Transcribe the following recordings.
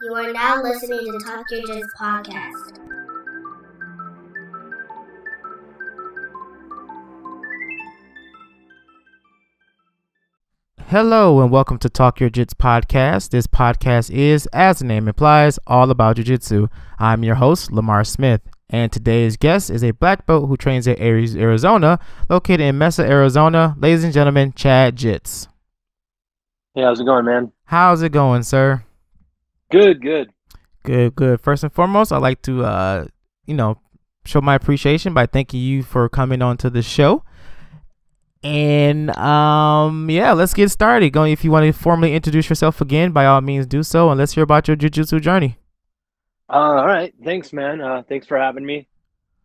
You are now listening to Talk Your Jits podcast. Hello and welcome to Talk Your Jits podcast. This podcast is, as the name implies, all about Jiu-Jitsu. I'm your host, Lamar Smith, and today's guest is a black belt who trains at Aries, Arizona, located in Mesa, Arizona. Ladies and gentlemen, Chad Jits. Hey, how's it going, man? How's it going, sir? Good. Good. First and foremost, I'd like to, show my appreciation by thanking you for coming on to the show. And let's get started. If you want to formally introduce yourself again, by all means do so, and let's hear about your jiu-jitsu journey. All right, thanks, man. Thanks for having me.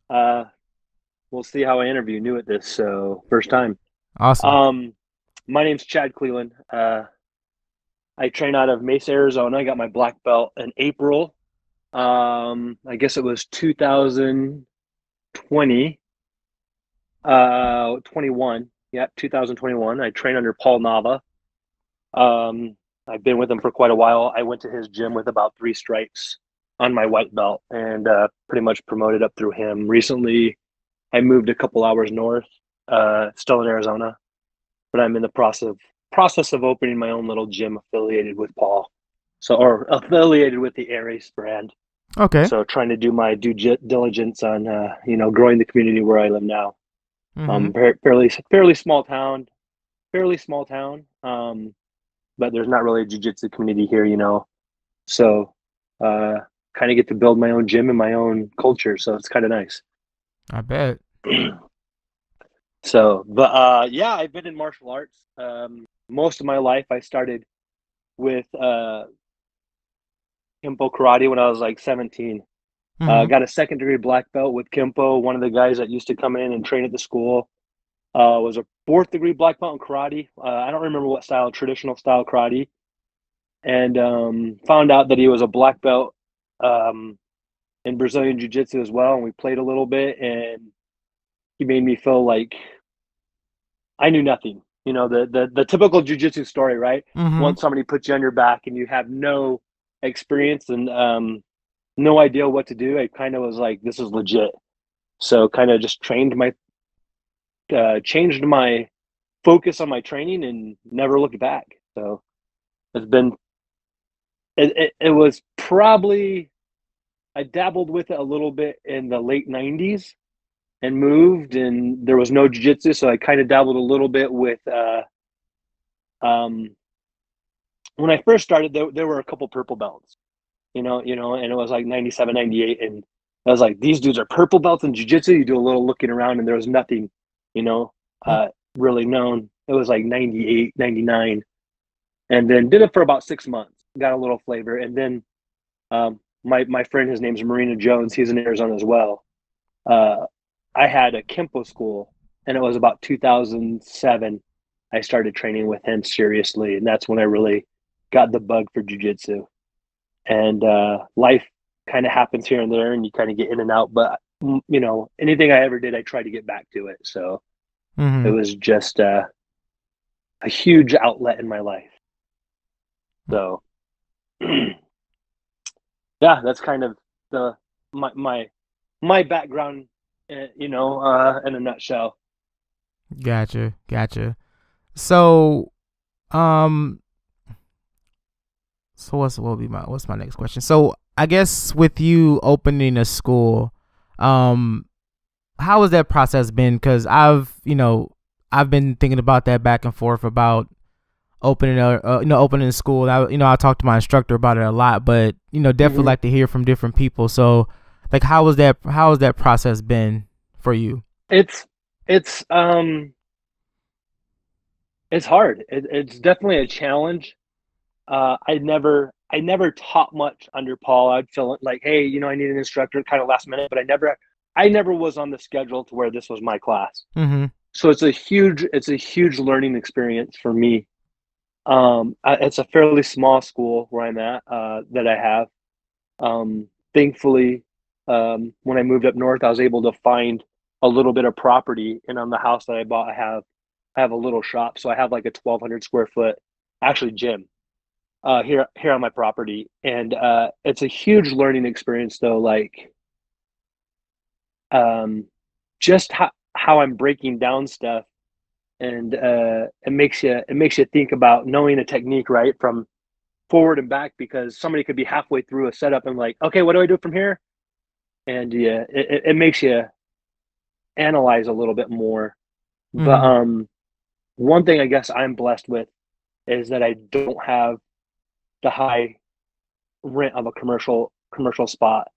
We'll see how I interview new at this, so first time. Awesome. My name's Chad Cleland. I train out of Mesa, Arizona. I got my black belt in April. I guess it was 2020. 21. Yeah, 2021. I train under Paul Nava. I've been with him for quite a while. I went to his gym with about 3 stripes on my white belt and pretty much promoted up through him. Recently, I moved a couple hours north, still in Arizona, but I'm in the process of opening my own little gym affiliated with Paul, or affiliated with the Aries brand. Okay. So trying to do my due diligence on, growing the community where I live now. Mm-hmm. Fairly small town, but there's not really a jiu-jitsu community here, so kind of get to build my own gym and my own culture, so it's kind of nice. I bet. So, but I've been in martial arts most of my life. I started with Kempo karate when I was like 17. Got a second degree black belt with Kempo. One of the guys that used to come in and train at the school was a 4th degree black belt in karate. I don't remember what style, traditional style karate. And found out that he was a black belt in Brazilian jiu-jitsu as well. And we played a little bit, and he made me feel like I knew nothing. The typical jiu-jitsu story, right? Mm-hmm. Once somebody puts you on your back and you have no experience and no idea what to do, I kind of was like, this is legit. So kind of just changed my focus on my training and never looked back. So it was probably, I dabbled with it a little bit in the late 90s and moved, and there was no jiu-jitsu, so I kind of dabbled a little bit with when I first started, there were a couple purple belts. And it was like 97, 98. And I was like, these dudes are purple belts in jiu-jitsu. You do a little looking around and there was nothing, really known. It was like 98, 99. And then did it for about 6 months, got a little flavor. And then my friend, his name's Marina Jones. He's in Arizona as well. I had a Kempo school, and it was about 2007. I started training with him seriously. And that's when I really got the bug for jiu-jitsu. And life kind of happens here and there, and you kind of get in and out. But anything I ever did, I tried to get back to it. So It was just a huge outlet in my life. So that's kind of my background, in a nutshell. Gotcha. So, So what's my next question? So I guess with you opening a school, how has that process been? Because I've been thinking about that back and forth about opening a school. I talked to my instructor about it a lot, but definitely like to hear from different people. So like, how has that process been for you? It's hard. It's definitely a challenge. I never taught much under Paul. I'd feel like, hey, I need an instructor kind of last minute, but I never was on the schedule to where this was my class. Mm-hmm. So it's a huge learning experience for me. It's a fairly small school where I'm at, that I have. Thankfully, when I moved up north, I was able to find a little bit of property, and on the house that I bought, I have a little shop. So I have like a 1,200 square foot, actually, gym. here on my property, and it's a huge learning experience though. Like just how I'm breaking down stuff, and it makes you think about knowing a technique right from forward and back, because somebody could be halfway through a setup and like, okay, what do I do from here? And yeah, it makes you analyze a little bit more. But Mm-hmm. one thing I guess I'm blessed with is that I don't have the high rent of a commercial spot.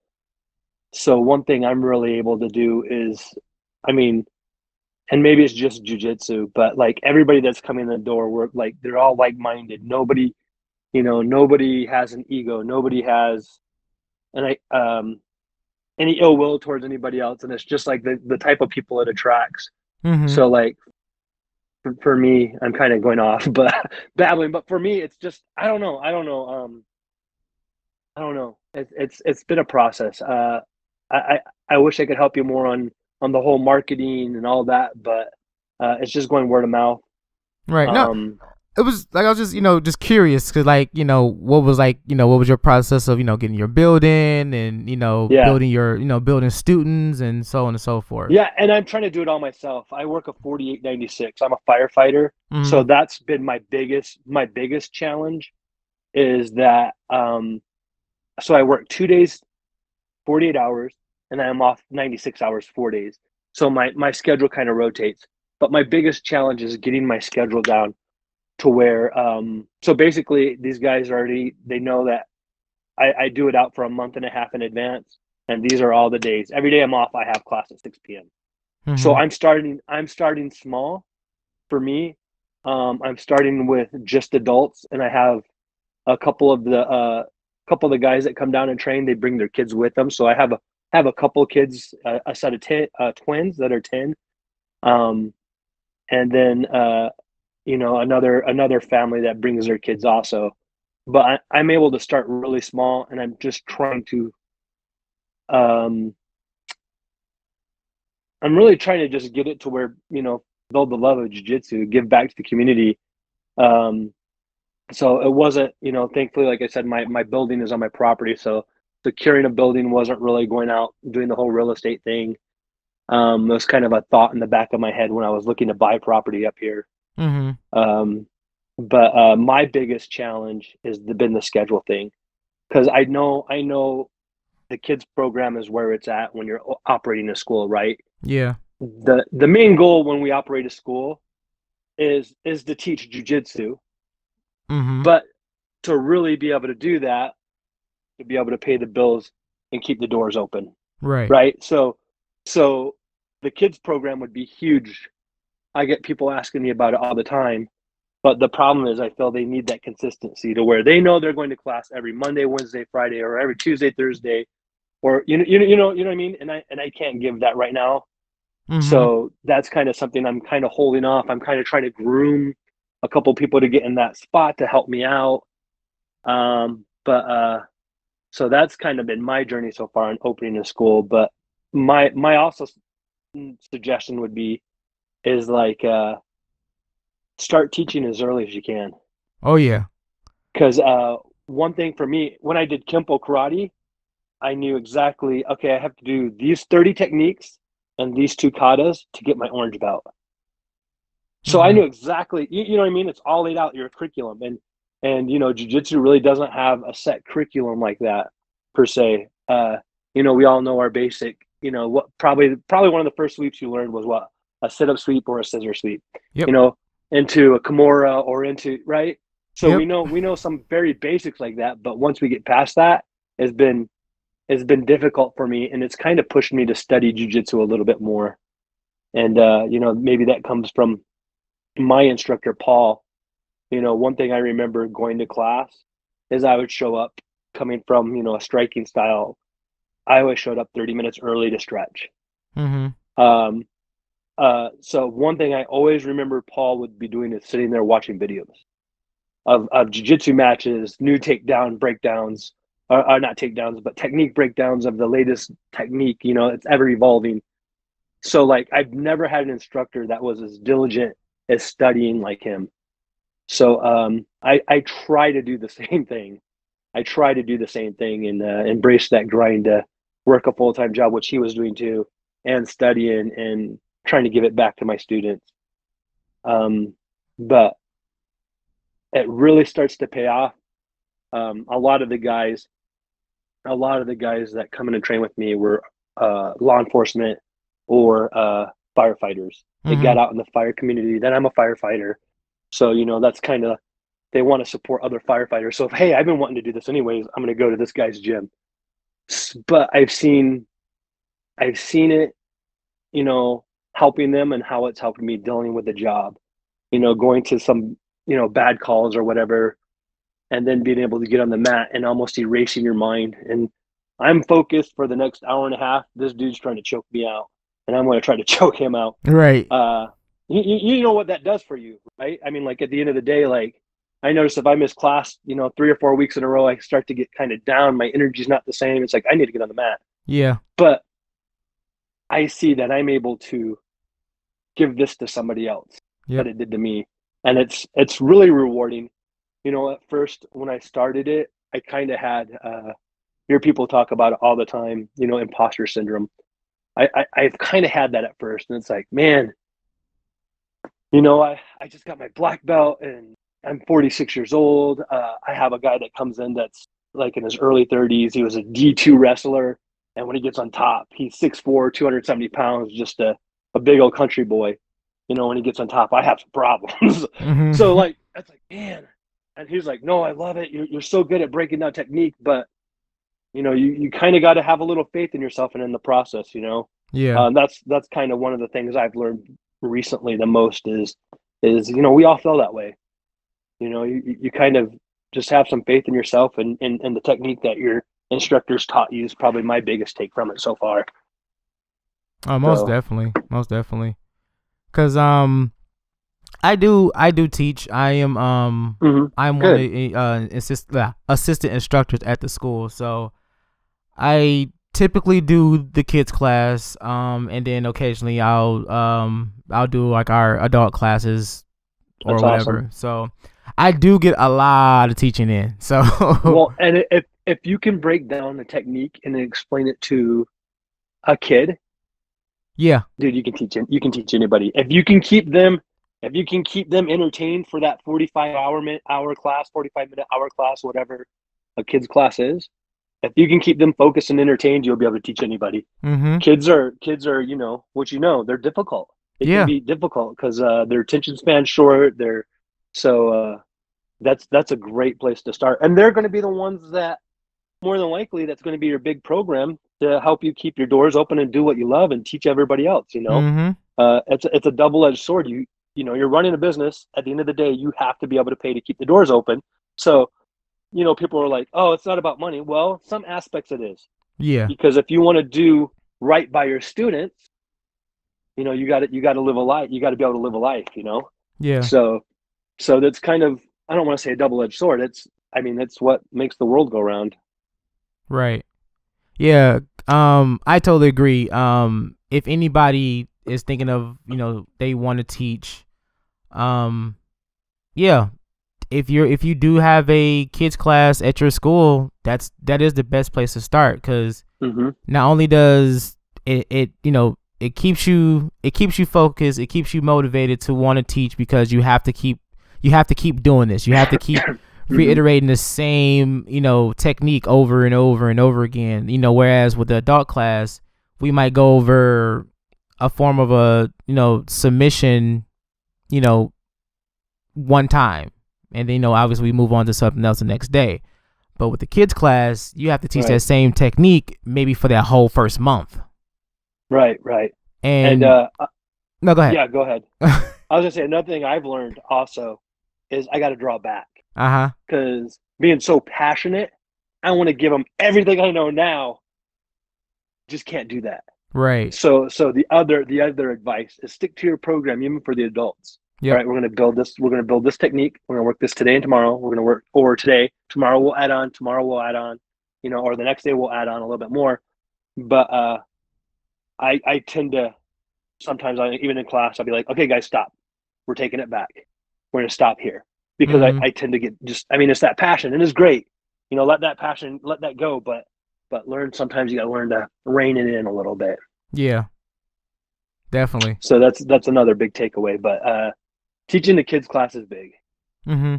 So one thing I'm really able to do is, I mean, and maybe it's just jujitsu, but like everybody that's coming in the door, we're like they're all like minded. Nobody has an ego. Nobody has any ill will towards anybody else, and it's just like the type of people it attracts. Mm-hmm. So like for me, I'm kind of going off, but babbling. But for me, it's just I don't know. It's been a process. I I wish I could help you more on the whole marketing and all that, but it's just going word of mouth. Right. No, Um, it was like I was just just curious because like what was like what was your process of getting your building and yeah, building your building students and so on and so forth. yeah, and I'm trying to do it all myself. I work a 4896. I'm a firefighter, so Mm-hmm. that's been my biggest challenge is that so I work 2 days, 48 hours, and then I'm off 96 hours, 4 days. So my schedule kind of rotates. But my biggest challenge is getting my schedule down to where so basically these guys they know that I do it out for a month and a half in advance, and these are all the days. Every day I'm off, I have class at 6 p.m. So Mm-hmm. I'm starting small for me. I'm starting with just adults, and I have a couple of the guys that come down and train. They bring their kids with them, so I have a couple of kids, a set of twins that are 10, um, and then another family that brings their kids also. But I'm able to start really small, and I'm just trying to um, I'm really trying to just get it to where build the love of jiu-jitsu, give back to the community. Um, so it wasn't, thankfully, like I said, my building is on my property, so securing a building wasn't really going out doing the whole real estate thing. It was kind of a thought in the back of my head when I was looking to buy property up here. Mm-hmm. Um, but my biggest challenge has been the schedule thing, because I know the kids program is where it's at when you're operating a school, right? Yeah. The main goal when we operate a school is to teach jujitsu, Mm-hmm. but to really be able to do that, to be able to pay the bills and keep the doors open, Right. right? So the kids program would be huge. I get people asking me about it all the time, but the problem is I feel they need that consistency to where they know they're going to class every Monday, Wednesday, Friday, or every Tuesday, Thursday, or what I mean. And I can't give that right now. Mm-hmm. So that's kind of something I'm kind of holding off. I'm kind of trying to groom a couple people to get in that spot to help me out. But so that's kind of been my journey so far in opening a school. But my also suggestion would be is like start teaching as early as you can. Oh yeah. Because one thing for me, when I did Kempo karate, I knew exactly, okay, I have to do these 30 techniques and these two katas to get my orange belt. So I Mm-hmm. knew exactly, you know what I mean? It's all laid out, your curriculum. And jiu-jitsu really doesn't have a set curriculum like that per se. We all know our basic, what probably one of the first sweeps you learned was what? A sit-up sweep or a scissor sweep, Yep. you know, into a Kimura or into, right? So we Yep. know we know some very basics like that, but once we get past that, it's been it's been difficult for me, and it's kind of pushed me to study jujitsu a little bit more. And maybe that comes from my instructor, Paul. One thing I remember going to class is I would show up coming from, a striking style. I always showed up 30 minutes early to stretch. Mm-hmm. Um, so one thing I always remember Paul would be doing is sitting there watching videos of jiu-jitsu matches, new takedown breakdowns, or not takedowns, but technique breakdowns of the latest technique, it's ever evolving. So like I've never had an instructor that was as diligent as studying like him. So I try to do the same thing. I try to do the same thing and embrace that grind to work a full-time job, which he was doing too, and studying and trying to give it back to my students. But it really starts to pay off. A lot of the guys that come in and train with me were law enforcement or firefighters. They got out in the fire community. Then I'm a firefighter, so that's kind of, they want to support other firefighters. So if, hey, I've been wanting to do this anyways, I'm going to go to this guy's gym. But I've seen it, helping them and how it's helping me dealing with the job. Going to some bad calls or whatever, and then being able to get on the mat and almost erasing your mind. And I'm focused for the next hour and a half. This dude's trying to choke me out, and I'm going to try to choke him out. Right. You know what that does for you, right? I mean, like at the end of the day, like I notice if I miss class, 3 or 4 weeks in a row, I start to get kind of down. My energy's not the same. It's like I need to get on the mat. Yeah. But I see that I'm able to give this to somebody else that it did to me, and it's really rewarding. At first when I started it, I kind of had hear people talk about it all the time, imposter syndrome. I've kind of had that at first, and it's like, man, I just got my black belt and I'm 46 years old. I have a guy that comes in that's like in his early 30s. He was a D2 wrestler, and when he gets on top, he's 6'4", 270 pounds, just a big old country boy. When he gets on top, I have some problems. So like, that's like, man. And he's like, no, I love it. You're so good at breaking down technique, but you kind of got to have a little faith in yourself and in the process. Yeah. That's kind of one of the things I've learned recently the most is we all feel that way. You kind of just have some faith in yourself and the technique that your instructors taught you is probably my biggest take from it so far. Oh, most definitely. Cause I do teach. I am I'm one of the assistant instructors at the school. So I typically do the kids class, and then occasionally I'll do like our adult classes or That's whatever. awesome. So I do get a lot of teaching in. So well, and if you can break down the technique and explain it to a kid, yeah, dude, you can teach anybody. If you can keep them entertained for that 45-minute class, whatever a kid's class is, if you can keep them focused and entertained, you'll be able to teach anybody. Kids are they're difficult. It can be difficult because their attention span's short. That's a great place to start, and they're going to be the ones that more than likely that's going to be your big program to help you keep your doors open and do what you love and teach everybody else. It's a double-edged sword. You're running a business. At the end of the day, you have to be able to pay to keep the doors open. So, people are like, oh, it's not about money. Well, some aspects it is. Yeah. Because if you want to do right by your students, you got to live a life. You got to be able to live a life, Yeah. So that's kind of, I don't want to say a double-edged sword. It's what makes the world go round. Right. Yeah. I totally agree. If anybody is thinking of, they want to teach, yeah, if you do have a kids class at your school, that is the best place to start, because not only does it keeps you focused, it keeps you motivated to want to teach, because you have to keep doing this. You have to keep reiterating the same, technique over and over and over again. Whereas with the adult class, we might go over a form of a, submission, one time, and then, obviously we move on to something else the next day. But with the kids class, you have to teach that same technique maybe for that whole first month. Right. And no, go ahead. Yeah, go ahead. I was gonna say, another thing I've learned also is I got to draw back. Because being so passionate, I want to give them everything I know now. Just can't do that. Right. So the other advice is stick to your program, even for the adults. Yep. All right, we're going to build this. We're going to build this technique. We're going to work this today and tomorrow. We're going to work over today. Tomorrow we'll add on. Tomorrow we'll add on. Or the next day we'll add on a little bit more. But I tend to sometimes, even in class, I'll be like, okay, guys, stop. We're taking it back. We're going to stop here. because I tend to get it's that passion, and it's great. Let that passion, let that go, but learn, sometimes you got to learn to rein it in a little bit. Yeah, definitely. So that's another big takeaway. But teaching the kids class is big. Mm-hmm.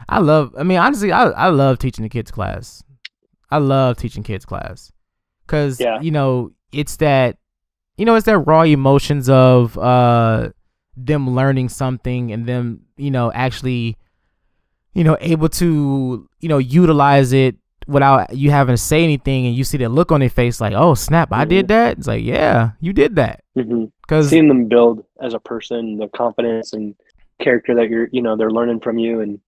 Honestly, I love teaching the kids class. I love teaching kids class because, it's that, it's that raw emotions of them learning something and them, actually, able to, utilize it without you having to say anything, and you see that look on their face like, oh snap, I did that. It's like, yeah, you did that. Because seeing them build as a person, the confidence and character that they're learning from you, and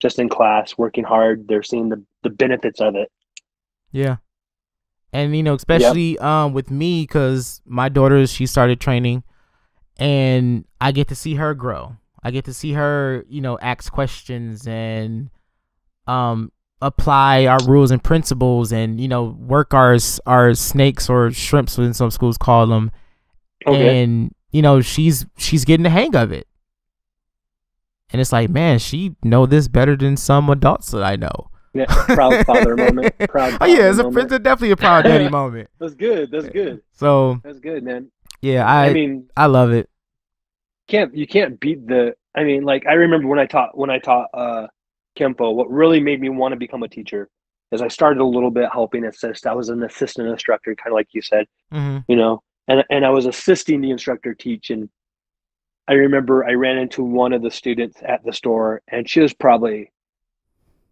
just in class working hard, they're seeing the benefits of it. Yeah. And especially with me, because my daughter, she started training, and I get to see her grow. I get to see her ask questions and apply our rules and principles, and work our snakes, or shrimps in some schools call them. Okay. And she's getting the hang of it. And it's like, man, she know this better than some adults that I know. Yeah, proud father moment. It's definitely a proud daddy moment. That's good. So that's good, man. Yeah, I love it. You can't beat I remember when I taught Kempo, what really made me want to become a teacher is I started a little bit helping assist. I was an assistant instructor, kind of like you said, and I was assisting the instructor teach. And I remember I ran into one of the students at the store, and she was probably,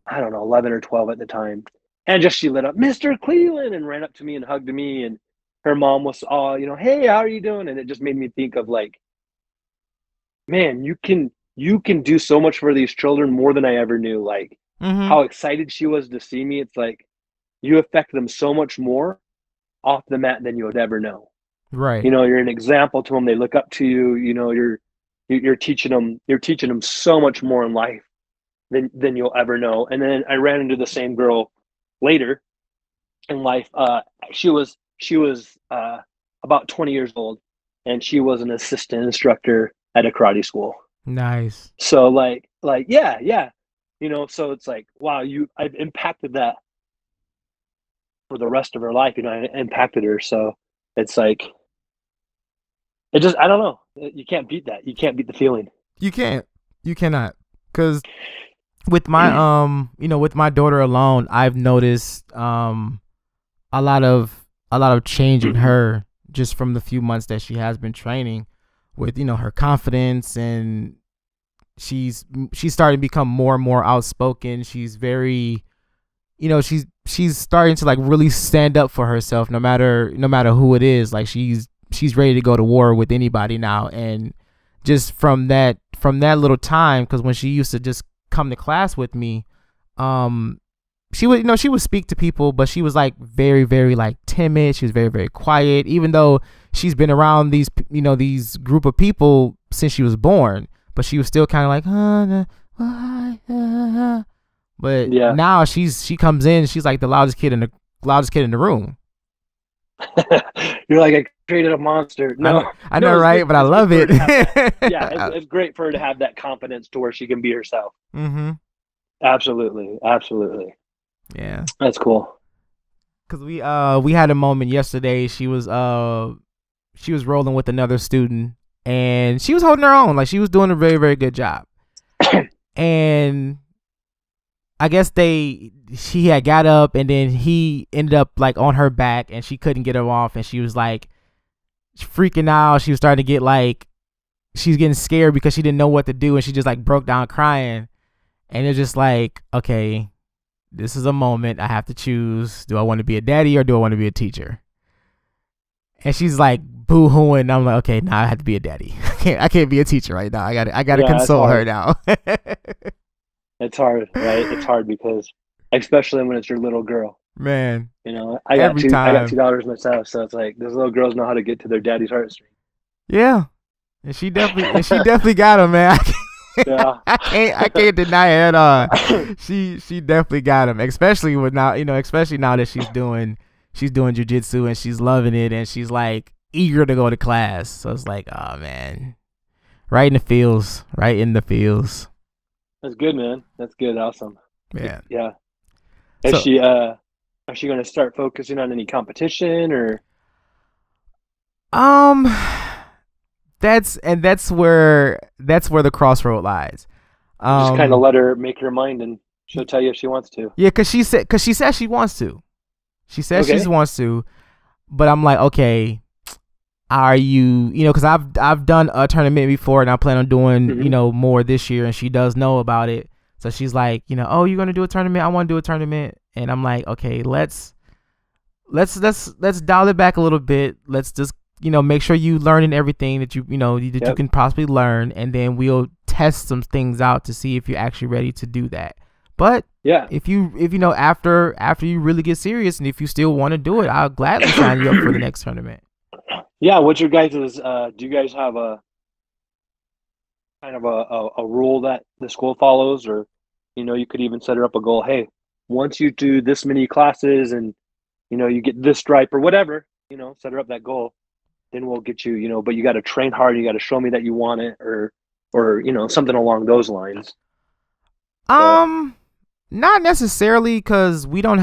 I don't know, 11 or 12 at the time. And she lit up, Mr. Cleveland, and ran up to me and hugged me. And her mom was all, hey, how are you doing? And it just made me think of like, man, you can do so much for these children, more than I ever knew. Like how excited she was to see me. It's like you affect them so much more off the mat than you would ever know. Right. You're an example to them. They look up to you. You're teaching them so much more in life than you'll ever know. And then I ran into the same girl later in life. She was about 20 years old, and she was an assistant instructor at a karate school. Nice. So yeah. So it's like, wow, I've impacted that for the rest of her life. I impacted her. So it's like, I don't know. You can't beat that. You can't beat the feeling. You cannot. Because with my, with my daughter alone, I've noticed a lot of change in her just from the few months that she has been training with, her confidence, and she's starting to become more and more outspoken. She's very, she's starting to like really stand up for herself, no matter who it is. Like she's ready to go to war with anybody now. And just from that little time, because when she used to just come to class with me, she would speak to people, but she was like very, very like timid. She was very, very quiet, even though she's been around these group of people since she was born, but she was still kind of like, but yeah. Now she comes in, she's like the loudest kid in the room. You're like, I created a monster. No, I know, right? But I love it. It's great for her to have that confidence to where she can be herself. Mm-hmm. Absolutely. Yeah, that's cool. Cause we had a moment yesterday. She was rolling with another student, and she was holding her own. Like she was doing a very, very good job. And I guess she had got up, and then he ended up like on her back, and she couldn't get her off, and she was like freaking out. She was starting to get like, she's getting scared because she didn't know what to do, and she just like broke down crying. And it's just like, okay, this is a moment I have to choose. Do I want to be a daddy or do I want to be a teacher? And she's like boo-hooing. I'm like, okay, now I have to be a daddy. I can't be a teacher right now. I gotta console her now. It's hard, right? It's hard because, especially when it's your little girl. Man, I got two daughters myself, so it's like those little girls know how to get to their daddy's heartstrings. Yeah, and she definitely got him, man. Yeah. I can't deny it at all. She definitely got him, especially now that she's doing jiu-jitsu and she's loving it, and she's like eager to go to class. So it's like, oh man, right in the feels. That's good, man. That's good. Awesome. Yeah. Yeah. Is So, she is she going to start focusing on any competition or um, that's where the crossroad lies. just kind of Um, let her make her mind and she'll tell you if she wants to? yeah, cause she said she wants to. She says she Okay. wants to, but I'm like, okay, are you, because I've done a tournament before, and I plan on doing, Hmm. more this year, and she does know about it. So she's like, oh, you're gonna do a tournament? I want to do a tournament, and I'm like, okay, let's dial it back a little bit. Let's just make sure you learning everything that you Yep. can possibly learn, and then we'll test some things out to see if you're actually ready to do that. But Yeah. if after you really get serious, and if you still want to do it, I'll gladly sign you up for the next tournament. Yeah. What's your guys' do you guys have a kind of a rule that the school follows, or you could even set her up a goal. Hey, once you do this many classes and you get this stripe or whatever, set her up that goal, then we'll get you, but you got to train hard. You got to show me that you want it, or something along those lines. But Um, Not necessarily, because okay. we don't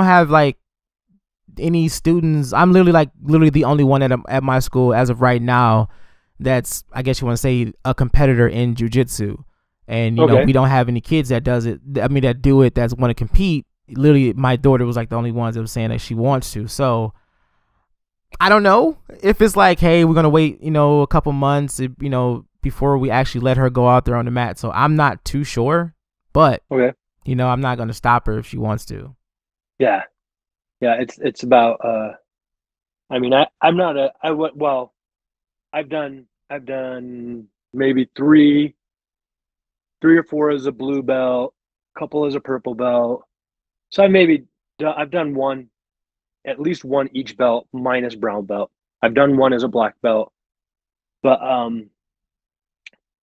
have like any students. I'm literally the only one at my school as of right now that's, I guess you want to say, a competitor in jujitsu. And Okay. we don't have any kids that does it. I mean, that do it, that want to compete. Literally, my daughter was like the only ones that was saying that she wants to. So I don't know if it's like, hey, we're gonna wait, a couple months, before we actually let her go out there on the mat. So I'm not too sure, but Okay. I'm not gonna stop her if she wants to. Yeah. Yeah. It's about I mean, I'm not a I would well, I've done maybe three or four as a blue belt, a couple as a purple belt. So I've done one, at least one each belt minus brown belt. I've done one as a black belt, but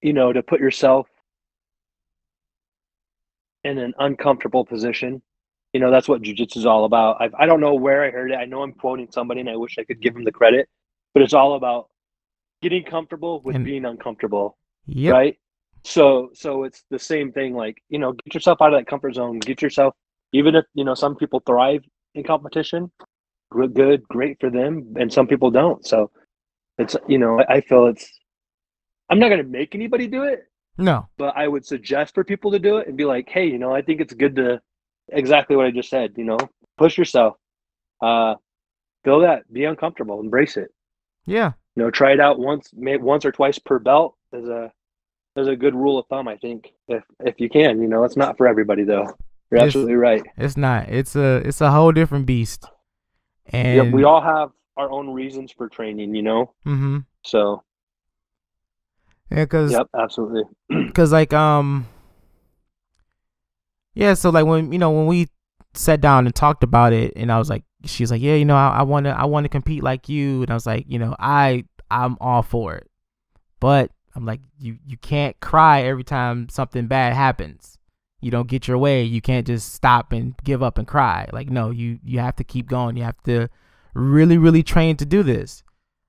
to put yourself in an uncomfortable position, that's what jujitsu is all about. I don't know where I heard it. I know I'm quoting somebody, and I wish I could give him the credit, but it's all about getting comfortable with And being uncomfortable, yep, right? So it's the same thing. Like get yourself out of that comfort zone. Get yourself, even if some people thrive in competition, good, great for them, and some people don't. So it's I feel it's I'm not going to make anybody do it, no, but I would suggest for people to do it and be like, hey, I think it's good to exactly what I just said. Push yourself, uh, feel that, be uncomfortable, embrace it. yeah, Try it out once, maybe once or twice per belt is a good rule of thumb. I think if you can, it's not for everybody though. You're it's absolutely right. it's not. It's a whole different beast. Yep, we And all have our own reasons for training. mm-hmm. So Yeah, cause yep, absolutely. cause like yeah, so like when we sat down and talked about it, and I was like, she's like, yeah, I want to compete like you, and I was like, I'm all for it, but I'm like, you can't cry every time something bad happens. You don't get your way. You can't just stop and give up and cry. Like, no, you have to keep going. You have to really, really train to do this.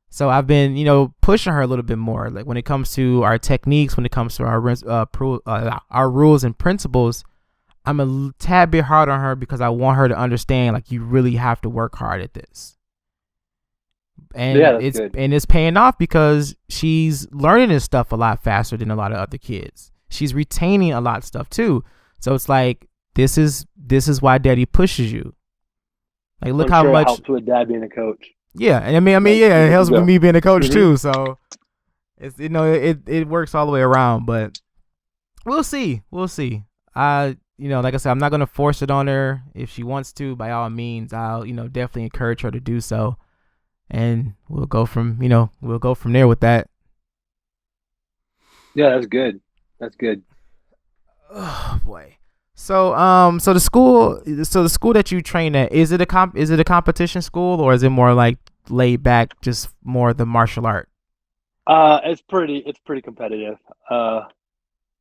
So I've been, pushing her a little bit more. Like when it comes to our techniques, when it comes to our rules and principles, I'm a tad bit hard on her, because I want her to understand, like, you really have to work hard at this. Yeah, And that's it's good. and it's paying off, because she's learning this stuff a lot faster than a lot of other kids. She's retaining a lot of stuff too. So it's like, this is why daddy pushes you. Like, look I'm how sure it much. helps with dad being a coach. Yeah, and I mean, Like, yeah, it there you helps with go. me being a coach Hmm. too. So it's it works all the way around. But we'll see. We'll see. Like I said, I'm not gonna force it on her. If she wants to, by all means, I'll definitely encourage her to do so, and we'll go from there with that. Yeah, that's good. That's good. Oh boy. So the school that you train at, is it a competition school, or is it more like laid back, just more the martial art? It's pretty competitive.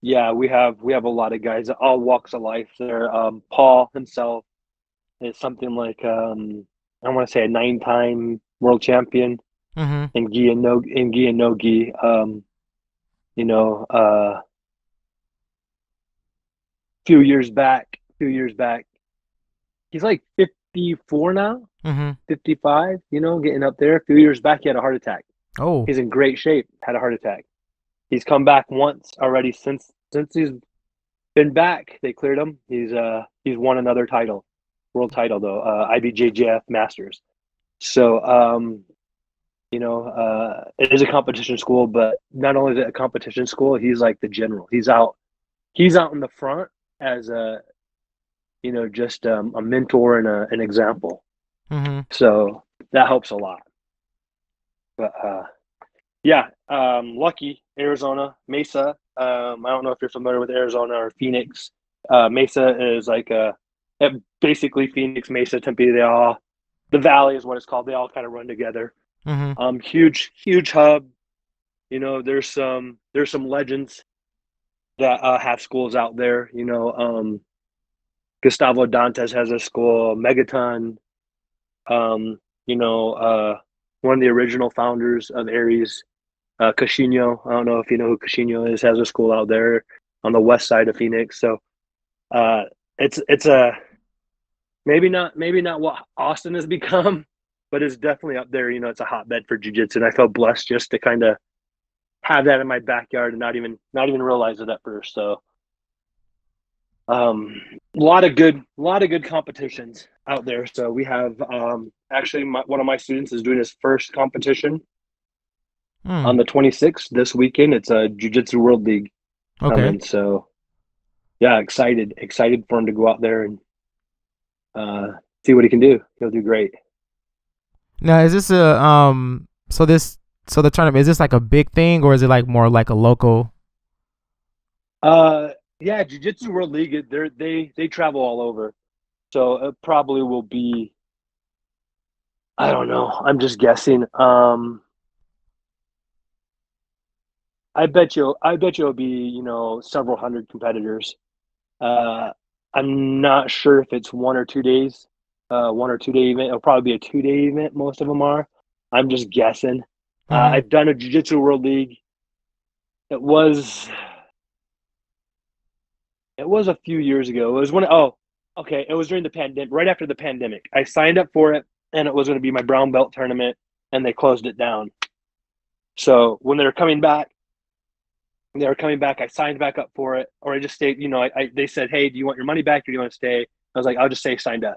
Yeah, we have a lot of guys at all walks of life there. Paul himself is something like I want to say a 9-time world champion Mm-hmm. in gi and no gi. you know, few years back, he's like 54 now, Mm-hmm. 55, you know, getting up there. A few years back, he had a heart attack. Oh. He's in great shape, had a heart attack. He's come back once already since he's been back. They cleared him. He's won another title, world title though, IBJJF Masters. So, you know, it is a competition school, but not only is it a competition school, he's like the general. He's out in the front as a, you know, just a mentor and an example. Mm-hmm. So that helps a lot. But yeah, Lucky, Arizona, Mesa. I don't know if you're familiar with Arizona or Phoenix. Mesa is like basically Phoenix, Mesa, Tempe. The Valley is what it's called. They all kind of run together. Mm-hmm. Huge hub. You know, there's some legends that have schools out there. You know, Gustavo Dantes has a school. Megaton. You know, one of the original founders of Aries, Cachino. I don't know if you know who Cachino is. Has a school out there on the west side of Phoenix. So it's a maybe not what Austin has become, but it's definitely up there. You know, it's a hotbed for jiu-jitsu, and I felt blessed just to kind of have that in my backyard and not even realize it at first. So a lot of good competitions out there. So we have actually one of my students is doing his first competition on the 26th this weekend. It's a Jiu-Jitsu World League coming. So yeah, excited for him to go out there and see what he can do. He'll do great. Now, is this so the tournament, is this like a big thing, or is it like more like a local? Yeah, Jiu-Jitsu World League, they travel all over. So it probably will be, I don't know, I'm just guessing. I bet you it'll be, you know, several hundred competitors. I'm not sure if it's 1 or 2 days, 1 or 2 day event. It'll probably be a 2 day event. Most of them are. I'm just guessing. Mm-hmm. I've done a Jiu-Jitsu World League. It was a few years ago. It was it was during the pandemic, right after the pandemic. I signed up for it, and it was going to be my brown belt tournament, and they closed it down. So when they were coming back, I signed back up for it, or I just stayed. You know, they said, "Hey, do you want your money back, or do you want to stay?" I was like, "I'll just say signed up."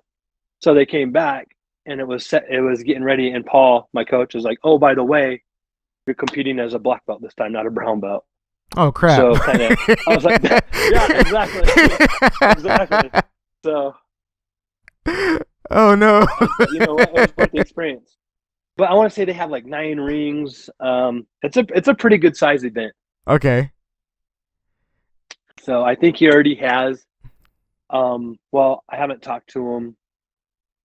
So they came back, and it was getting ready, and Paul, my coach, was like, "Oh, by the way, you're competing as a black belt this time, not a brown belt." Oh crap! So I was like, "Yeah, exactly." So, oh no! you know, it was quite the experience. But I want to say they have like 9 rings. It's a pretty good size event. Okay. So I think he already has. Well, I haven't talked to him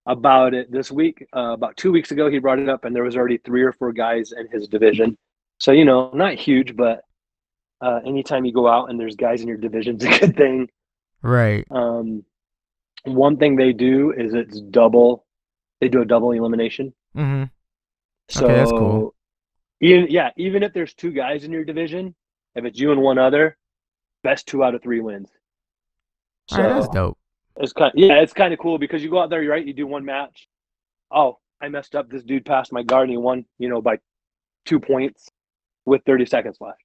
about it this week. About 2 weeks ago, he brought it up, and there was already 3 or 4 guys in his division. So, you know, not huge, but anytime you go out and there's guys in your division, it's a good thing. Right. One thing they do is they do a double elimination. Mm-hmm. So okay, that's cool. Even if there's 2 guys in your division, if it's you and one other, best 2 out of 3 wins. So all right, that's dope. It's kind of cool because you go out there, right? You do one match. Oh, I messed up. This dude passed my guard and he won, you know, by 2 points with 30 seconds left.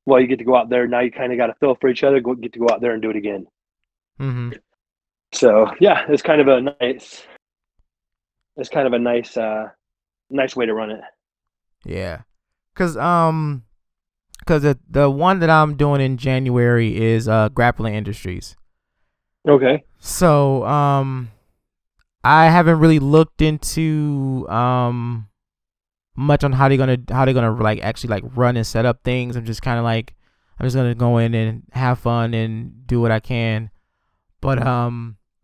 Well, you get to go out there. Now you kind of got to feel for each other. Get to go out there and do it again. Mm-hmm. So yeah, it's kind of a nice way to run it. Yeah, cause the one that I'm doing in January is Grappling Industries. Okay. So I haven't really looked into much on how they're gonna like actually like run and set up things. I'm just gonna go in and have fun and do what I can. But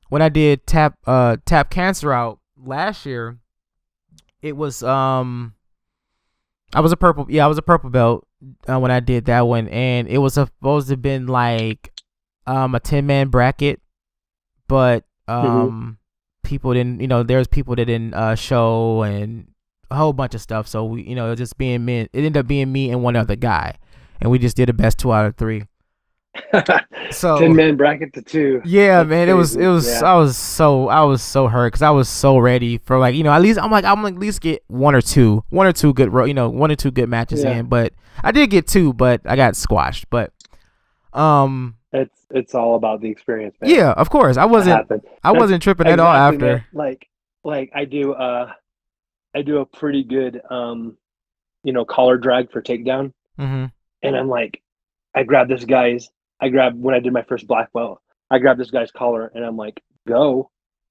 when I did tap cancer out last year, it was I was a purple belt when I did that one, and it was supposed to have been like a 10-man bracket, but people didn't, you know, there's people that didn't show and a whole bunch of stuff. So we, you know, it ended up being me and one other guy, and we just did the best 2 out of 3. So 10-man bracket to 2. yeah, That's man, crazy. it was. Yeah. I was so hurt because I was so ready for, like, at least I'm like at least get one or two good 1 or 2 good matches Yeah. in. But I did get 2, but I got squashed. But It's all about the experience, man. yeah, of course, I wasn't tripping at all after. Man. Like I do a pretty good collar drag for takedown, Mm-hmm. and I'm like, when I did my first black belt, I grabbed this guy's collar and I'm like, go.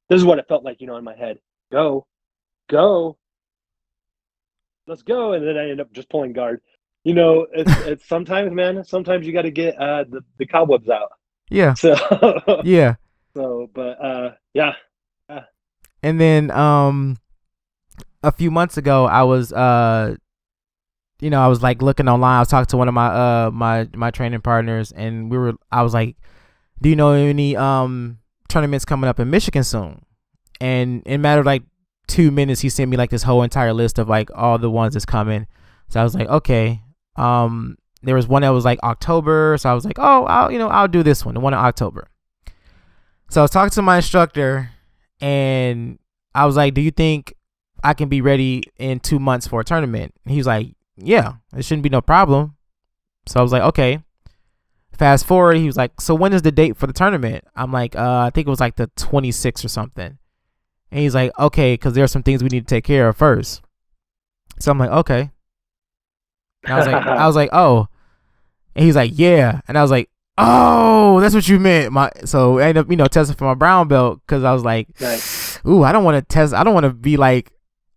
This is what it felt like, in my head. Go, let's go. And then I end up just pulling guard. It's sometimes, man, sometimes you got to get the cobwebs out. Yeah. So Yeah. So, but yeah. And then a few months ago, I was I was like looking online. I was talking to one of my my training partners, and I was like, do you know any tournaments coming up in Michigan soon? And in a matter of like 2 minutes, he sent me like this whole entire list of like all the ones that's coming. So I was like, okay. There was one that was like October, so I was like, oh, I'll do this one, the one in October. So I was talking to my instructor, and I was like, do you think I can be ready in 2 months for a tournament? And he was like, yeah, it shouldn't be no problem. So I was like, okay. Fast forward, he was like, so when is the date for the tournament? I'm like, I think it was like the 26th or something. And he's like, okay, because there are some things we need to take care of first. So I'm like, okay. And I was like, oh. And he's like, yeah. And I was like, oh, that's what you meant. So I ended up, testing for my brown belt, because I was like, Nice. ooh, I don't want to test. I don't want to be like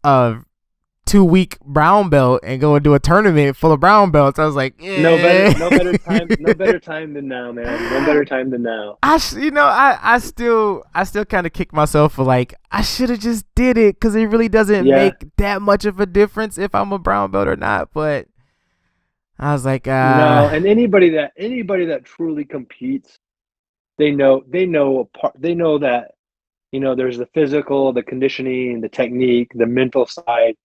a 2-week brown belt and go and do a tournament full of brown belts. I was like, yeah. No better time than now, man. No better time than now. I still kind of kick myself for like, I should have just did it, because it really doesn't make that much of a difference if I'm a brown belt or not. But I was like, no. And anybody that truly competes, they know that, there's the physical, the conditioning, the technique, the mental side.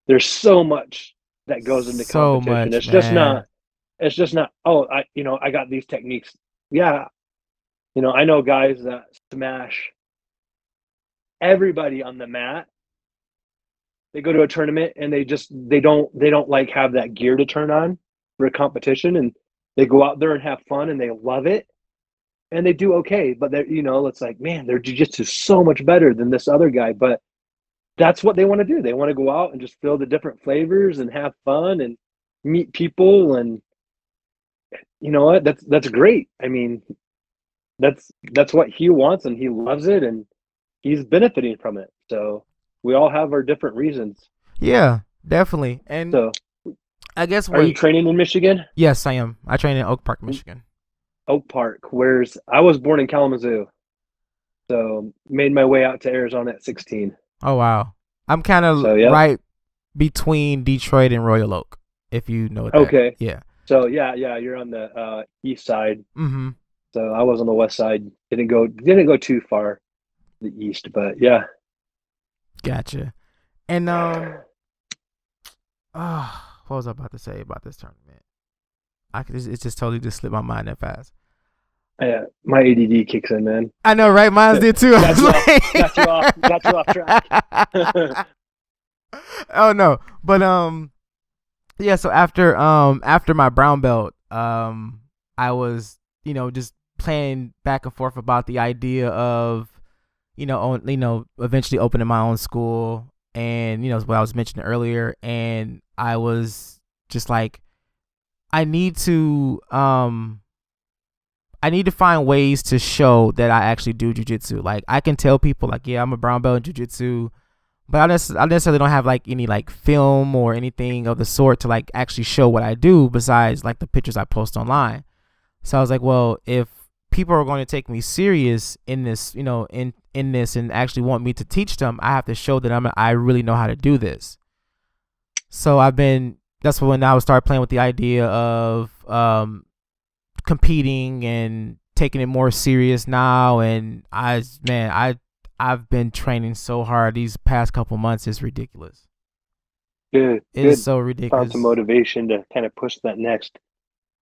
There's so much that goes into competition. It's just not, oh, I got these techniques. Yeah. I know guys that smash everybody on the mat. They go to a tournament and they don't like have that gear to turn on for a competition, and they go out there and have fun and they love it and they do okay. But they're, it's like, man, their jiu-jitsu is so much better than this other guy. But that's what they want to do. They want to go out and just feel the different flavors and have fun and meet people. And you know what? That's great. I mean, that's what he wants, and he loves it, and he's benefiting from it. So we all have our different reasons. Yeah, definitely. And so, I guess, are you training in Michigan? Yes, I am. I train in Oak Park, Michigan. Oak Park. I was born in Kalamazoo, so made my way out to Arizona at 16. Oh wow, I'm kind of right between Detroit and Royal Oak, if you know that. Okay. Yeah. So yeah, you're on the east side. Mm-hmm. So I was on the west side. Didn't go too far to the east, but yeah. Gotcha. And what was I about to say about this tournament? It just totally just slipped my mind that fast. Yeah, my ADD kicks in, man. I know, right? Mine did too. Got you off track. Oh no, but yeah. So after my brown belt, I was just playing back and forth about the idea of eventually opening my own school, and what I was mentioning earlier, and I was just like, I need to find ways to show that I actually do jiu-jitsu. Like, I can tell people like, yeah, I'm a brown belt in jiu-jitsu, but I necessarily don't have like any like film or anything of the sort to like actually show what I do besides like the pictures I post online. So I was like, well, if people are going to take me serious in this, in this, and actually want me to teach them, I have to show that I really know how to do this. So that's when I would start playing with the idea of competing and taking it more serious now. And I've been training so hard these past couple months. It's ridiculous. Good. It is so ridiculous. Found some motivation to kind of push that next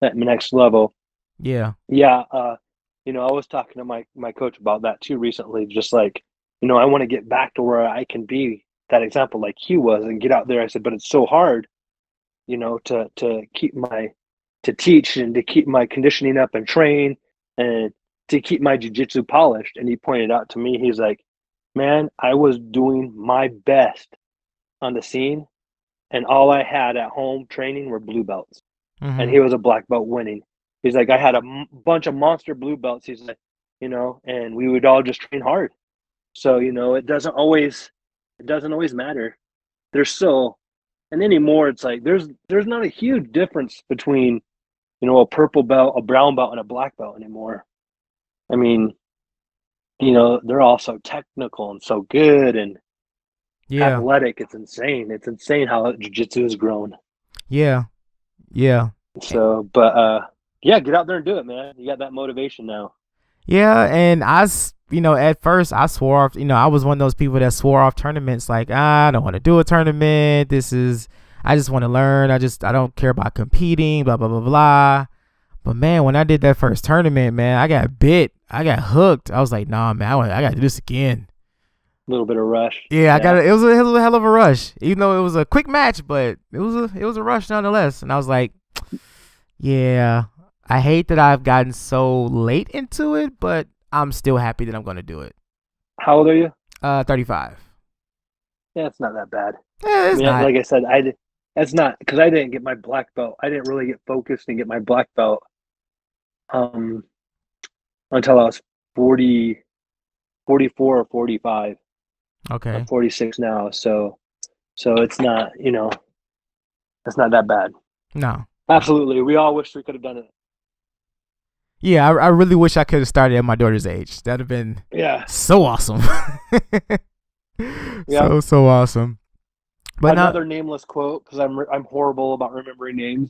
that next level. Yeah. Yeah, I was talking to my coach about that too recently. Just like, I want to get back to where I can be that example like he was and get out there. I said, but it's so hard, to keep to teach and to keep my conditioning up and train and to keep my jujitsu polished. And he pointed out to me, he's like, man, I was doing my best on the scene, and all I had at home training were blue belts, and Mm-hmm. he was a black belt winning. He's like, I had a bunch of monster blue belts. He's like, and we would all just train hard. So it doesn't always matter. There's still, and anymore, it's like there's not a huge difference between a purple belt, a brown belt, and a black belt anymore. I mean, they're all so technical and so good and Yeah. athletic. It's insane. It's insane how jiu-jitsu has grown. Yeah. Yeah. So, but yeah, get out there and do it, man. You got that motivation now. Yeah, and at first I swore off, I was one of those people that swore off tournaments like, I don't want to do a tournament. I just want to learn. I don't care about competing, blah, blah, blah, blah. But man, when I did that first tournament, man, I got bit. I got hooked. I was like, nah, man, I got to do this again. A little bit of rush. Yeah, I got it. It was a hell of a rush, even though it was a quick match, but it was a rush nonetheless. And I was like, yeah, I hate that I've gotten so late into it, but I'm still happy that I'm going to do it. How old are you? 35. Yeah, it's not that bad. Yeah, I it's mean, not. like I said, that's not because I didn't get my black belt. I didn't really get focused and get my black belt um until I was 40, 44 or 45. I'm Okay. 46 now, so it's not, it's not that bad. No. No. Absolutely, we all wish we could have done it. Yeah, I really wish I could have started at my daughter's age. That'd have been Yeah, so awesome. yeah. So awesome. But Another not. nameless quote, because I'm horrible about remembering names.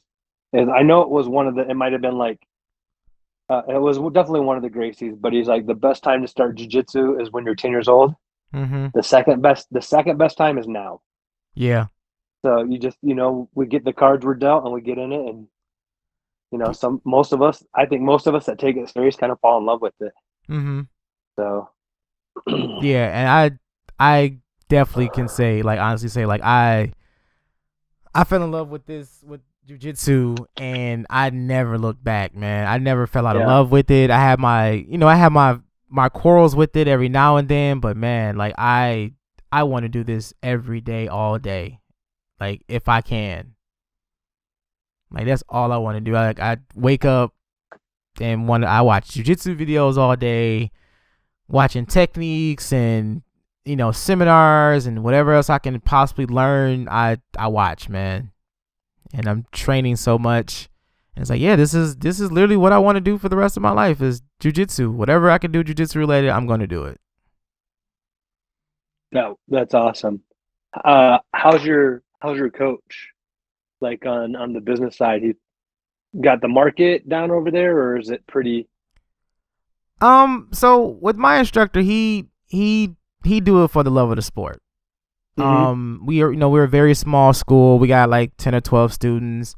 Is I know it was one of the. It might have been like. It was definitely one of the Gracies, but he's like the best time to start jujitsu is when you're 10 years old. Mm-hmm. The second best time is now. Yeah. So you just we get the cards we're dealt and we get in it, and most of us, I think most of us that take it serious kind of fall in love with it. Mm-hmm. So Yeah, and I definitely can say, like, honestly say, like, I fell in love with jujitsu, and I never looked back, man. I never fell out of yeah, love with it. I have my quarrels with it every now and then, but man, like, I want to do this every day, all day, like, if I can. Like, that's all I want to do. I wake up and I watch jujitsu videos all day, watching techniques and seminars and whatever else I can possibly learn. I watch, man, and I'm training so much. And it's like, yeah, this is literally what I want to do for the rest of my life is jujitsu. Whatever I can do jujitsu related, I'm going to do it. no, that's awesome. How's your coach? Like on the business side, he got the market down over there, or is it pretty? So with my instructor, he do it for the love of the sport. Mm-hmm. We're a very small school. We got like 10 or 12 students.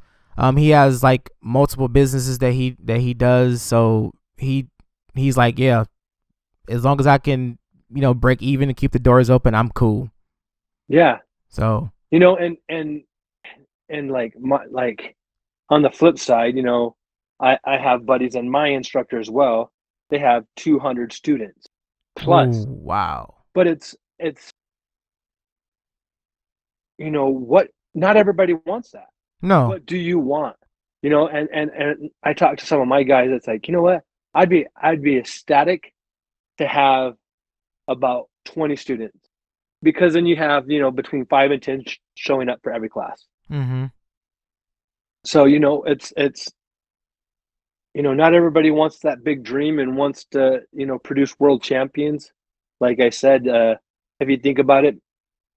He has like multiple businesses that he does. So he's like, yeah, as long as I can, break even and keep the doors open, I'm cool. Yeah, So, and like on the flip side, I have buddies and my instructor as well. They have 200 students ooh, plus, wow. but it's what not everybody wants that. No. What do you want? And I talked to some of my guys. It's like, you know what? I'd be ecstatic to have about 20 students because then you have between 5 and 10 showing up for every class. Mhm. So it's not everybody wants that big dream and wants to produce world champions. Like I said, if you think about it,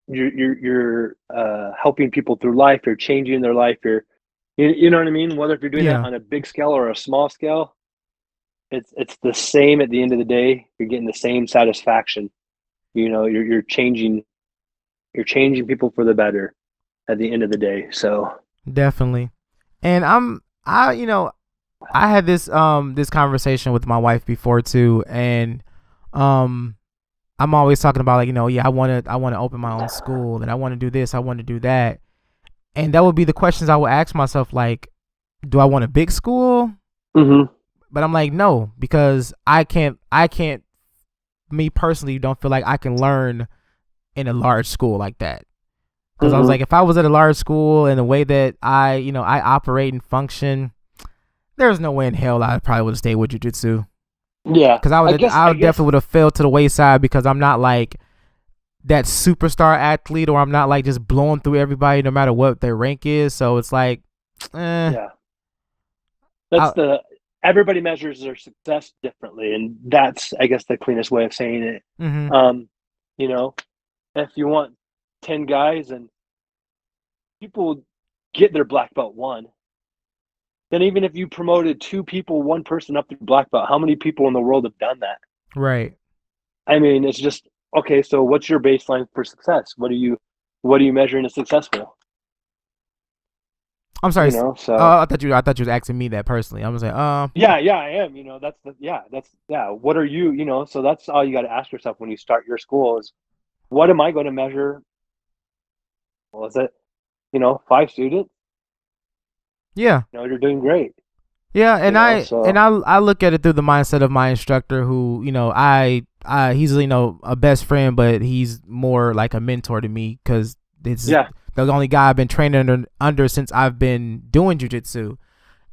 you're helping people through life. You're changing their life. You know what I mean. Whether if you're doing that Yeah. on a big scale or a small scale, it's the same at the end of the day. You're getting the same satisfaction. You're changing people for the better at the end of the day. So Definitely. And I had this conversation with my wife before too, and um I'm always talking about like, yeah, I wanna open my own school, and I wanna do this, I wanna do that. And that would be the questions I would ask myself, like, do I want a big school? Mm-hmm. But I'm like, no, because I can't me personally don't feel like I can learn in a large school like that. Because I was Mm-hmm. like, if I was at a large school and the way that I operate and function, there's no way in hell I probably would have stayed with jujitsu. Yeah, Because I I would guess, definitely would have fell to the wayside, because I'm not like that superstar athlete, or I'm not like just blowing through everybody no matter what their rank is. So it's like, eh, yeah, I, everybody measures their success differently, and that's, I guess, the cleanest way of saying it. mm-hmm, Um, you know, if you want 10 guys and people get their black belt one, then even if you promoted two people, one person up to black belt, how many people in the world have done that? right. I mean, it's just okay. So, what's your baseline for success? What are you measuring as successful? I'm sorry. So I thought you was asking me that personally. I'm gonna say, yeah, I am. That's What are you? So that's all you got to ask yourself when you start your school is, what am I going to measure? Well, is it 5 students? yeah. You're doing great. Yeah, and I and So I look at it through the mindset of my instructor, who he's a best friend, but he's more like a mentor to me, because this is yeah. the only guy I've been training under since I've been doing jujitsu,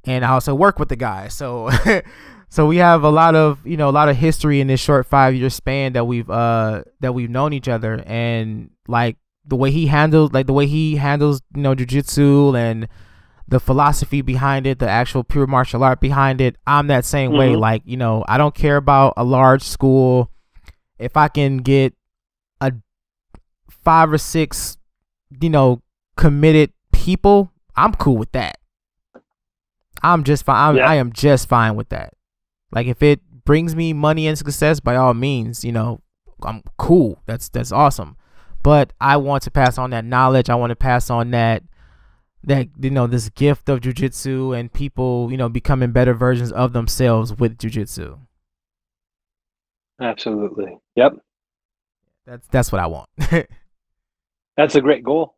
and I also work with the guy. So so we have a lot of history in this short 5 year span that we've known each other, and like the way he handles jujitsu, and the philosophy behind it, the actual pure martial art behind it. I'm that same way. Mm-hmm. Like, I don't care about a large school. If I can get a 5 or 6, committed people, I'm cool with that. I'm just fine. Yeah. I am just fine with that. Like, if it brings me money and success, by all means, I'm cool. That's awesome. But I want to pass on that knowledge. I want to pass on this gift of jujitsu, and people, becoming better versions of themselves with jujitsu. Absolutely. Yep. That's what I want. That's a great goal.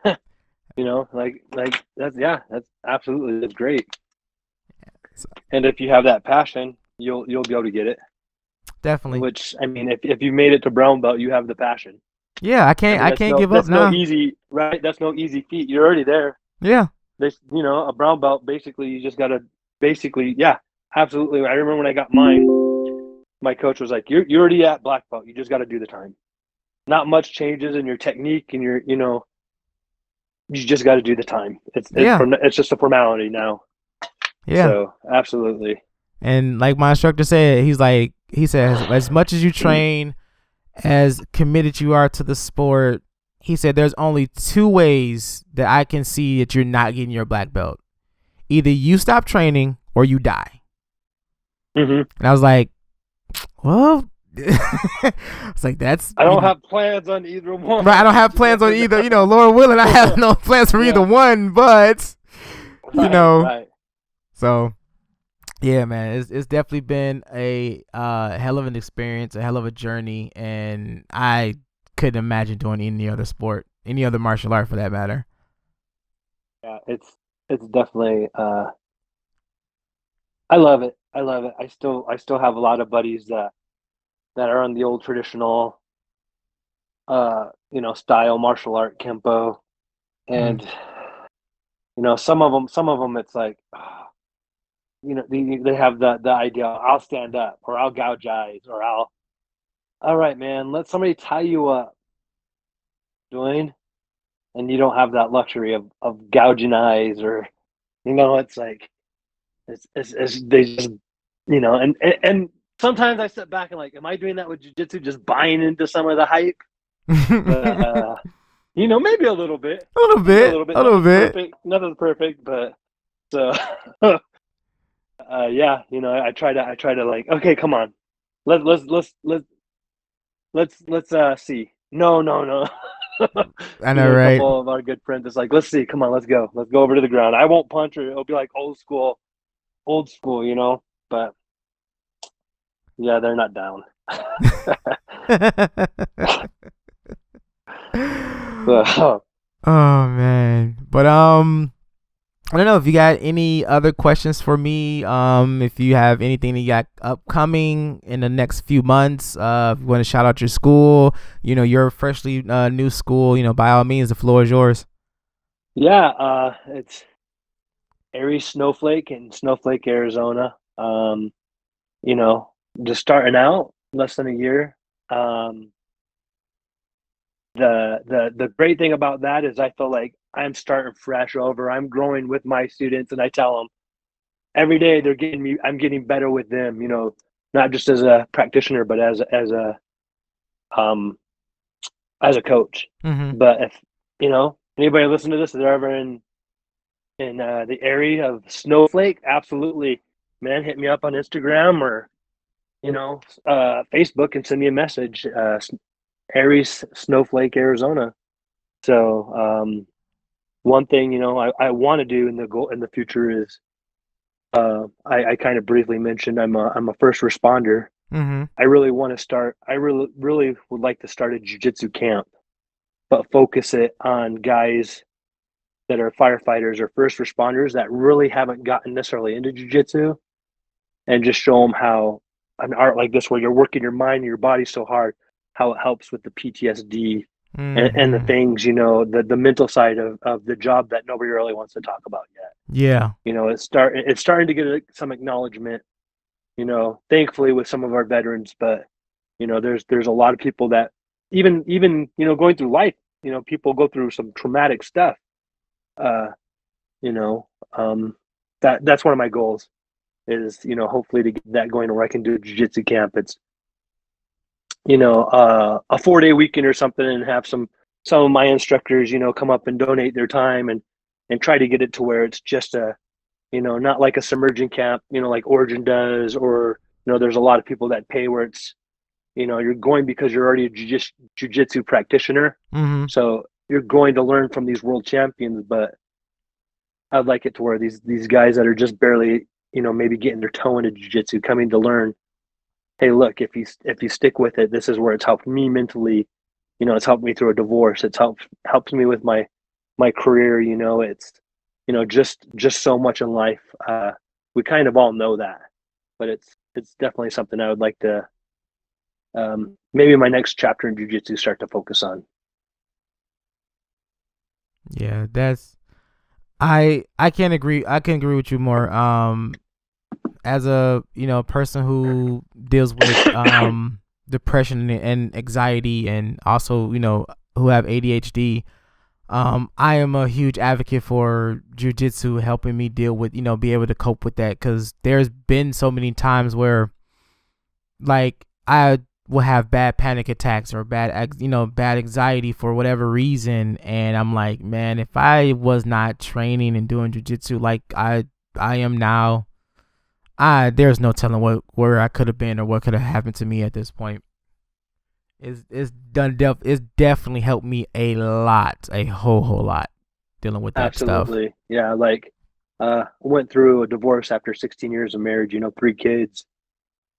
That's absolutely, that's great. So, And if you have that passion, you'll be able to get it. definitely. Which, I mean, if you made it to brown belt, you have the passion. Yeah, I I can't mean, I can't give up that's no now. easy, right? That's no easy feat. You're already there. Yeah. A brown belt, basically, you just gotta yeah, absolutely. I remember when I got mine, my coach was like, "You're already at black belt. You just got to do the time. Not much changes in your technique, and you just got to do the time. Yeah. It's just a formality now." Yeah. So absolutely. And like my instructor said, he says, as much as you train, as committed you are to the sport, he said there's only 2 ways that I can see that you're not getting your black belt. Either you stop training or you die. Mm-hmm. And I was like, well, it's like, that's, I don't have plans on either one. right. I don't have plans on either. Lord willing, I have no plans for either one. But Right. so yeah, man, it's definitely been a hell of an experience, a hell of a journey, and I couldn't imagine doing any other sport, any other martial art for that matter. Yeah, it's definitely. I love it. I love it. I still have a lot of buddies that are on the old traditional, style martial art kempo, Mm. and some of them, it's like, they have the idea, I'll stand up, or I'll gouge eyes, or all right, man, let somebody tie you up, Dwayne, and you don't have that luxury of gouging eyes, or it's like, it's they just, and sometimes I step back and like, am I doing that with jujitsu, just buying into some of the hype? But maybe a little bit, A little maybe a bit, little bit. a little Nothing's bit. perfect, nothing's perfect, but so yeah, I try to like, okay, come on, let's see. No. I know, A right? couple of our good friends, it's like, let's see, come on, let's go over to the ground. I won't punch her. It'll be like old school. old school, but yeah, they're not down. So, Oh man. But I don't know if you got any other questions for me. If you have anything that you got upcoming in the next few months, if you want to shout out your school, your freshly new school, by all means, the floor is yours. yeah, it's Airy Snowflake in Snowflake, Arizona. You know, just starting out, less than a year. Um, the great thing about that is I feel like I'm starting fresh over. I'm growing with my students, and I tell them every day they're getting me. I'm getting better with them. Not just as a practitioner, but um as a coach. Mm-hmm. But if anybody listen to this, if they're ever in the area of Snowflake, absolutely, man, hit me up on Instagram or Facebook and send me a message. Aries Snowflake, Arizona. So one thing I want to do in the future is I kind of briefly mentioned I'm a first responder. Mm-hmm. I really want to start. I really would like to start a jiu-jitsu camp, but focus it on guys that are firefighters or first responders that really haven't gotten necessarily into jiu-jitsu, and just show them how an art like this, where you're working your mind and your body so hard, how it helps with the PTSD and the Mm-hmm. things, the mental side of the job that nobody really wants to talk about yet. Yeah. It's starting to get some acknowledgement, thankfully with some of our veterans, but there's a lot of people that even going through life, people go through some traumatic stuff. Uh, you know, that's one of my goals is, hopefully to get that going where I can do a jiu-jitsu camp. It's, a 4-day weekend or something, and have some of my instructors, come up and donate their time and try to get it to where it's just not like a submerging camp, like Origin does, or, there's a lot of people that pay where it's, you're going because you're already a jiu-jitsu practitioner. Mm-hmm. So you're going to learn from these world champions, but I'd like it to where these guys that are just barely, maybe getting their toe into jiu-jitsu, coming to learn, hey, look, if you stick with it, this is where it's helped me mentally. It's helped me through a divorce. It's helped me with my career. It's just so much in life. We kind of all know that, but it's definitely something I would like to, maybe my next chapter in jiu-jitsu, start to focus on. Yeah, I can't agree. I can agree with you more. As a person who deals with depression and anxiety, and also who have ADHD, I am a huge advocate for jujitsu helping me deal with be able to cope with that, because there's been so many times where like I will have bad panic attacks or bad anxiety for whatever reason, and I'm like, man, if I was not training and doing jujitsu like I am now, there's no telling where I could have been or what could have happened to me at this point. It's definitely helped me a lot, a whole lot, dealing with that stuff. Absolutely, yeah. Like, went through a divorce after 16 years of marriage. 3 kids.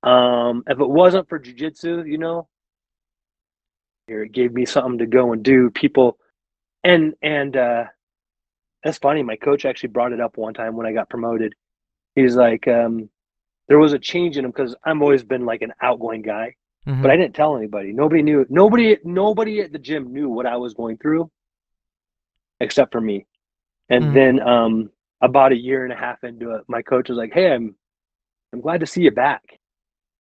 If it wasn't for jujitsu, here it gave me something to go and do. People, and that's funny. My coach actually brought it up one time when I got promoted. He's like, there was a change in him because I've always been like an outgoing guy, but Mm-hmm. I didn't tell anybody. Nobody knew. Nobody at the gym knew what I was going through except for me. And Mm-hmm. then about a year and a half into it, my coach was like, "Hey, I'm glad to see you back."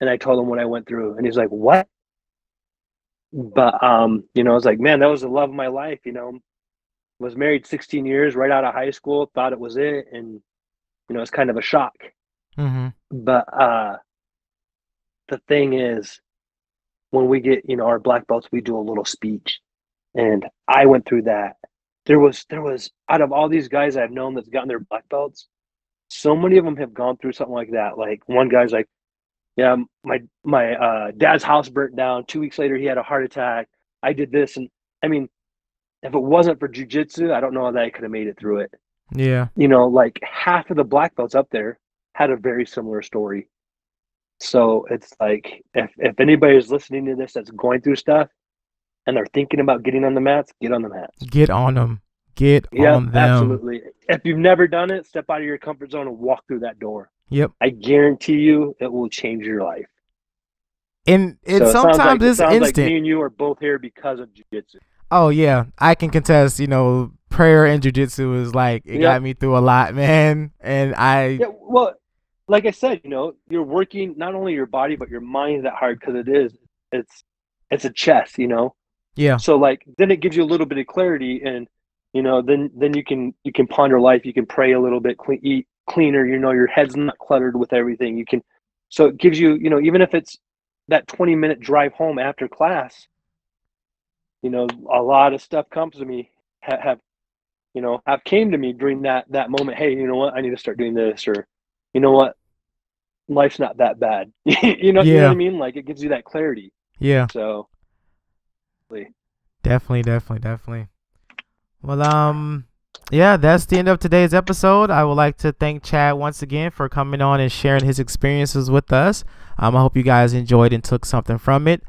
And I told him what I went through, and he's like, "What?" But I was like, "Man, that was the love of my life." Was married 16 years right out of high school, thought it was it, and it's kind of a shock. Mm-hmm. But the thing is, when we get our black belts, we do a little speech, and I went through that. There was out of all these guys I've known that's gotten their black belts, so many of them have gone through something like that. Like, one guy's like, yeah, my dad's house burnt down. 2 weeks later, he had a heart attack. I did this, and I mean, if it wasn't for jujitsu, I don't know that I could have made it through it. Yeah. Like half of the black belts up there, had a very similar story. So it's like, if anybody is listening to this that's going through stuff and they're thinking about getting on the mats, get on the mats. Get on them. Get Yeah, on them. absolutely. If you've never done it, step out of your comfort zone and walk through that door. Yep. I guarantee you it will change your life. And So sometimes it's sounds like instant. me and you are both here because of jiu-jitsu. Oh yeah, I can contest. Prayer and jiu-jitsu is like it got me through a lot, man. And yeah, well, like I said, you're working not only your body but your mind that hard because it's a chess, Yeah. So like then it gives you a little bit of clarity, and then you can ponder life. You can pray a little bit, eat cleaner. Your head's not cluttered with everything. You can, so it gives you, even if it's that 20-minute drive home after class. A lot of stuff comes to me have came to me during that moment. Hey, you know what? I need to start doing this, or you know what? Life's not that bad. You know what I mean? Like it gives you that clarity. Yeah. So Definitely. Well, yeah, that's the end of today's episode. I would like to thank Chad once again for coming on and sharing his experiences with us. I hope you guys enjoyed and took something from it.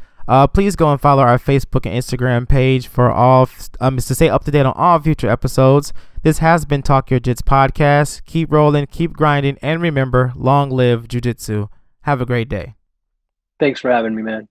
Please go and follow our Facebook and Instagram page for all to stay up to date on all future episodes. This has been Talk Your Jits podcast. Keep rolling, keep grinding, and remember, long live jiu-jitsu. Have a great day. Thanks for having me, man.